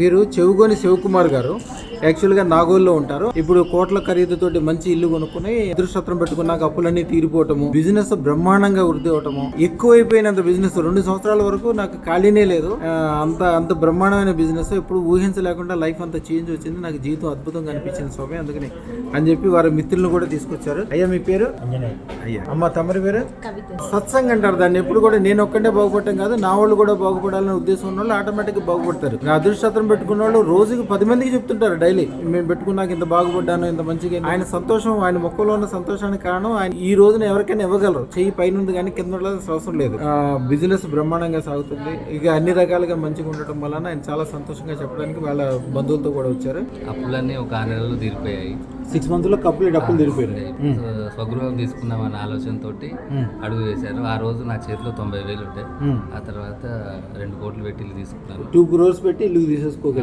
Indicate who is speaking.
Speaker 1: వీరు చెవుగోని శివకుమార్ గారు యాక్చువల్గా నాగోల్లో ఉంటారు. ఇప్పుడు కోట్ల ఖరీదుతోటి మంచి ఇల్లు కొనుక్కుని ఎదురుశత్రం పెట్టుకున్నాక అప్పులన్నీ తీరిపోవటము, బిజినెస్ బ్రహ్మాండంగా వృద్ధి అవటము, ఎక్కువైపోయినంత బిజినెస్ 2 సంవత్సరాల వరకు నాకు ఖాళీనే లేదు. అంత బ్రహ్మాండమైన బిజినెస్ ఎప్పుడు ఊహించలేకుండా లైఫ్ అంతా చేంజ్ వచ్చింది. నాకు జీవితం అద్భుతంగా అనిపించింది స్వామి. అందుకని అని చెప్పి వారి మిత్రులను కూడా తీసుకొచ్చారు. అయ్యా మీ పేరు? అయ్యా. అమ్మ తమరి పేరు? సత్సంగ్ అంటారు దాన్ని. ఎప్పుడు కూడా నేను ఒక్కడే బాగుపడటం కాదు, నా వాళ్ళు కూడా బాగుపడాలనే ఉద్దేశం ఉన్న వాళ్ళు ఆటోమేటిక్ గా బాగుపడతారు. నా అదృష్టం పెట్టుకున్న వాళ్ళు రోజుకి 10 మందికి చెప్తుంటారు డైలీ, మేము పెట్టుకున్నాక ఇంత బాగుపడ్డాను, ఇంత మంచిగా. ఆయన సంతోషం, ఆయన మొక్కలో ఉన్న సంతోషానికి కారణం ఆయన ఈ రోజున ఎవరికైనా ఇవ్వగలరు. చెయ్యి పైన ఉంది కానీ కింద అవసరం లేదు. బిజినెస్ బ్రహ్మాండంగా సాగుతుంది. ఇక అన్ని రకాలుగా మంచిగా ఉండటం వలన ఆయన చాలా సంతోషంగా చెప్పడానికి వాళ్ళ బంధువులతో కూడా వచ్చారు.
Speaker 2: అప్పులన్నీ ఒక 6 నెలలు తీరిపోయాయి.
Speaker 1: 6 months లో డబ్బులు తీరిపోయాయి.
Speaker 2: స్వగృహం తీసుకుందామన్న ఆలోచనతో అడుగు వేశారు. ఆ రోజు నా చేతిలో 90,000 ఉంటాయి. ఆ తర్వాత 2 కోట్లు పెట్టి ఇల్లు తీసుకున్నాను.
Speaker 1: 2 crores పెట్టి ఇల్లు తీసేసుకోగలరు.